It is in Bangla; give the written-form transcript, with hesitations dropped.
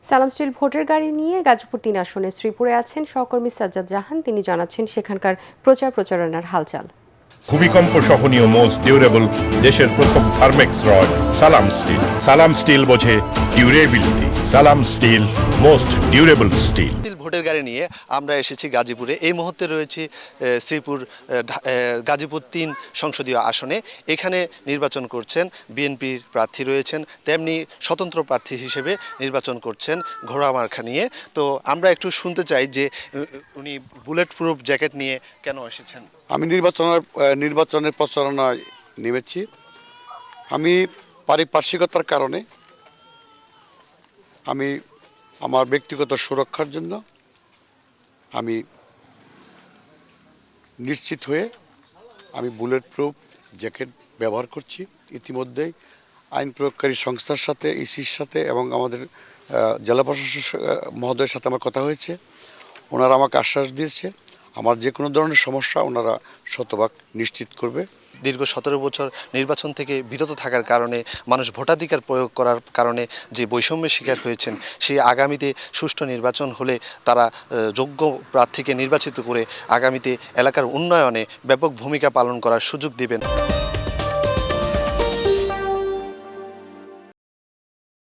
সালাম স্টিল ভোটের গাড়ি নিয়ে গাজীপুর ৩ আসনে শ্রীপুরে আছেন সহকর্মী সাজ্জাদ জাহান। তিনি জানাচ্ছেন সেখানকার প্রচারণার হালচাল। ভূমিকম্প সহনীয় মোস্ট ডিউরেবল দেশের প্রথম থার্মেক্স রড সালাম স্টিল। সালাম স্টিল বোঝে ডিউরেবিলিটি। সালাম স্টিল মোস্ট ডিউরেবল স্টিল। ভোটের গাড়ি নিয়ে আমরা এসেছি গাজীপুরে। এই মুহূর্তে রয়েছি শ্রীপুর গাজীপুর ৩ সংসদীয় আসনে। এখানে নির্বাচন করছেন বিএনপির প্রার্থী রয়েছেন, তেমনি স্বতন্ত্র প্রার্থী হিসেবে নির্বাচন করছেন ঘোড়া মার্কা নিয়ে। তো আমরা একটু শুনতে চাই যে উনি বুলেট প্রুফ জ্যাকেট নিয়ে কেন এসেছেন। আমি নির্বাচনের প্রচারণায় নেমেছি। আমি পারিপার্শ্বিকতার কারণে আমি আমার ব্যক্তিগত সুরক্ষার জন্য আমি নিশ্চিত হয়ে আমি বুলেট প্রুফ জ্যাকেট ব্যবহার করছি। ইতিমধ্যেই আইন প্রয়োগকারী সংস্থার সাথে, ইসির সাথে এবং আমাদের জেলা প্রশাসক মহোদয়ের সাথে আমার কথা হয়েছে। ওনারা আমাকে আশ্বাস দিয়েছে আমার যে কোনো ধরনের সমস্যা ওনারা শতভাগ নিশ্চিত করবে। দীর্ঘ ১৭ বছর নির্বাচন থেকে বিরত থাকার কারণে, মানুষ ভোটাধিকার প্রয়োগ করার কারণে যে বৈষম্যের শিকার হয়েছেন, সেই আগামীতে সুষ্ঠু নির্বাচন হলে তারা যোগ্য প্রার্থীকে নির্বাচিত করে আগামীতে এলাকার উন্নয়নে ব্যাপক ভূমিকা পালন করার সুযোগ দেবেন।